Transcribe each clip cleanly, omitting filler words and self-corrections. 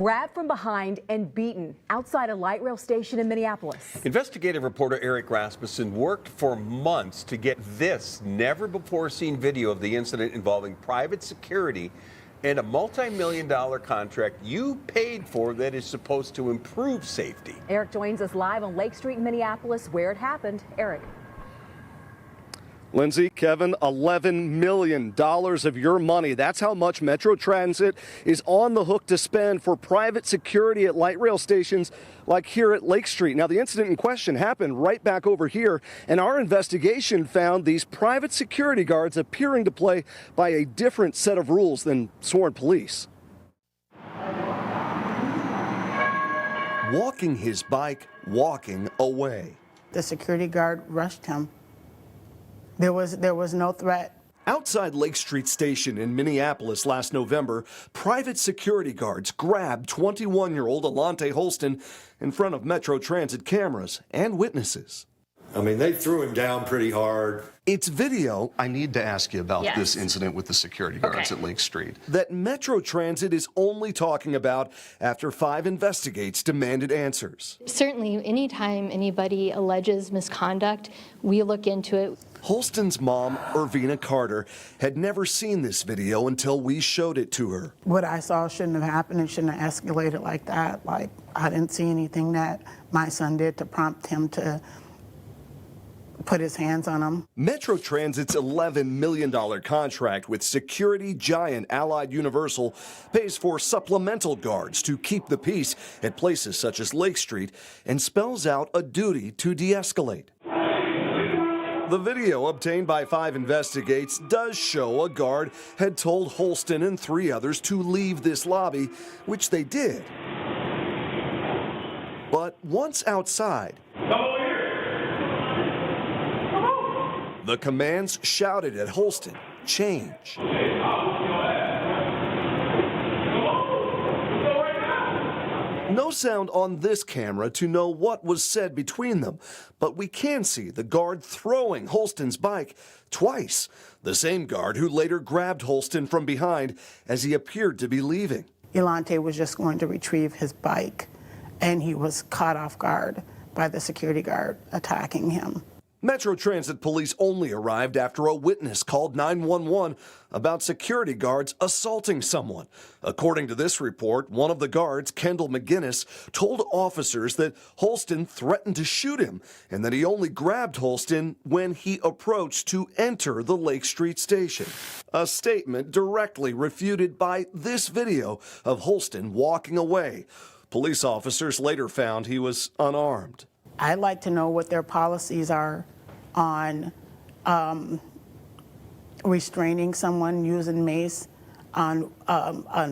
Grabbed from behind and beaten outside a light rail station in Minneapolis. Investigative reporter Eric Rasmussen worked for months to get this never-before-seen video of the incident involving private security and a multi-million-dollar contract you paid for that is supposed to improve safety. Eric joins us live on Lake Street in Minneapolis, where it happened. Eric. Lindsay, Kevin, $11 million of your money. That's how much Metro Transit is on the hook to spend for private security at light rail stations like here at Lake Street. Now, the incident in question happened right back over here, and our investigation found these private security guards appearing to play by a different set of rules than sworn police. Walking his bike, walking away. The security guard rushed him. There was no threat. Outside Lake Street Station in Minneapolis last November, private security guards grabbed 21-year-old Alante Holston in front of Metro Transit cameras and witnesses. I mean, they threw him down pretty hard. It's video. I need to ask you about this incident with the security guards at Lake Street. That Metro Transit is only talking about after 5 investigates demanded answers. Certainly, anytime anybody alleges misconduct, we look into it. Holston's mom, Irvina Carter, had never seen this video until we showed it to her. What I saw shouldn't have happened and shouldn't have escalated like that. Like, I didn't see anything that my son did to prompt him to put his hands on him. Metro Transit's $11 million contract with security giant Allied Universal pays for supplemental guards to keep the peace at places such as Lake Street and spells out a duty to de-escalate. The video obtained by 5 investigates does show a guard had told Holston and 3 others to leave this lobby, which they did. But once outside, the commands shouted at Holston, "Change." No sound on this camera to know what was said between them, but we can see the guard throwing Holston's bike twice, the same guard who later grabbed Holston from behind as he appeared to be leaving. Alante was just going to retrieve his bike, and he was caught off guard by the security guard attacking him. Metro Transit police only arrived after a witness called 911 about security guards assaulting someone. According to this report, one of the guards, Kendall McGinnis, told officers that Holston threatened to shoot him and that he only grabbed Holston when he approached to enter the Lake Street station. A statement directly refuted by this video of Holston walking away. Police officers later found he was unarmed. I'd like to know what their policies are on restraining someone using mace on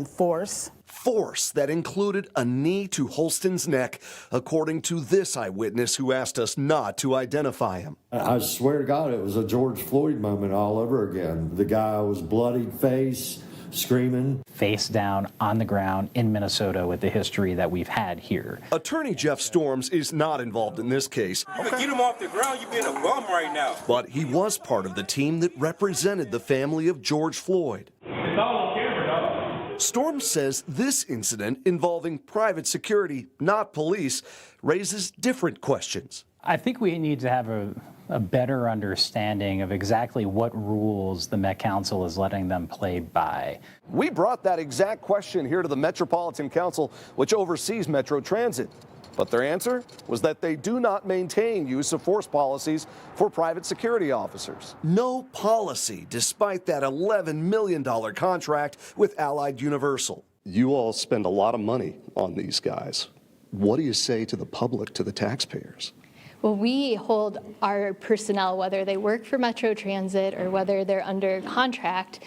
force. Force that included a knee to Holston's neck, according to this eyewitness who asked us not to identify him. I swear to God, it was a George Floyd moment all over again. The guy was bloodied face, screaming. Face down on the ground in Minnesota with the history that we've had here. Attorney Jeff Storms is not involved in this case. Get him off the ground, you're being a bum right now. But he was part of the team that represented the family of George Floyd. It's all on camera, dog. Storms says this incident involving private security, not police, raises different questions. I think we need to have a better understanding of exactly what rules the Met Council is letting them play by. We brought that exact question here to the Metropolitan Council, which oversees Metro Transit. But their answer was that they do not maintain use of force policies for private security officers. No policy, despite that $11 million contract with Allied Universal. You all spend a lot of money on these guys. What do you say to the public, to the taxpayers? Well, we hold our personnel, whether they work for Metro Transit or whether they're under contract,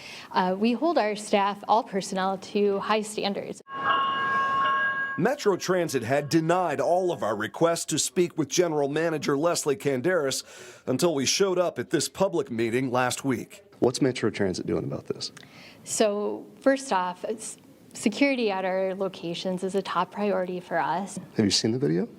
we hold our staff, all personnel, to high standards. Metro Transit had denied all of our requests to speak with General Manager Leslie Kandaris until we showed up at this public meeting last week. What's Metro Transit doing about this? So first off, security at our locations is a top priority for us. Have you seen the video?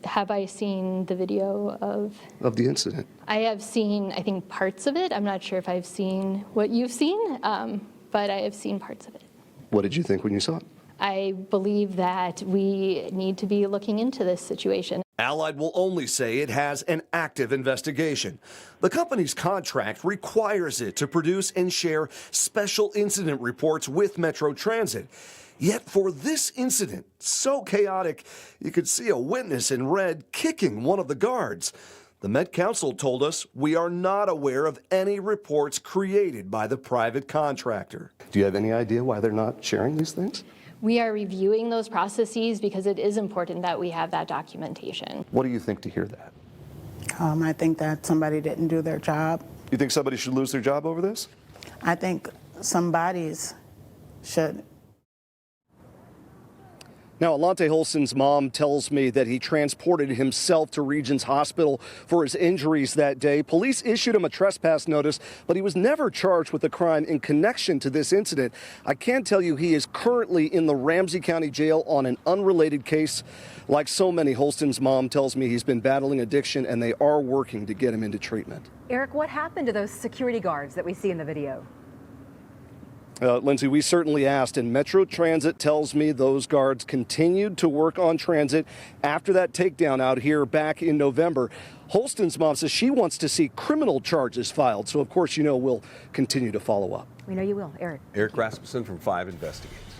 Have I seen the video of the incident? I have seen, I think, parts of it. I'm not sure if I've seen what you've seen, but I have seen parts of it. What did you think when you saw it? I believe that we need to be looking into this situation. Allied will only say it has an active investigation. The company's contract requires it to produce and share special incident reports with Metro Transit. Yet for this incident, so chaotic, you could see a witness in red kicking one of the guards. The Met Council told us we are not aware of any reports created by the private contractor. Do you have any idea why they're not sharing these things? We are reviewing those processes because it is important that we have that documentation. What do you think to hear that? I think that somebody didn't do their job. You think somebody should lose their job over this? I think somebody's should. Now, Alante Holston's mom tells me that he transported himself to Regions Hospital for his injuries that day. Police issued him a trespass notice, but he was never charged with a crime in connection to this incident. I can tell you he is currently in the Ramsey County Jail on an unrelated case. Like so many, Holston's mom tells me he's been battling addiction, and they are working to get him into treatment. Eric, what happened to those security guards that we see in the video? Lindsay, we certainly asked, and Metro Transit tells me those guards continued to work on transit after that takedown out here back in November. Holston's mom says she wants to see criminal charges filed, so of course, you know, we'll continue to follow up. We know you will, Eric. Eric Rasmussen from 5 Investigates.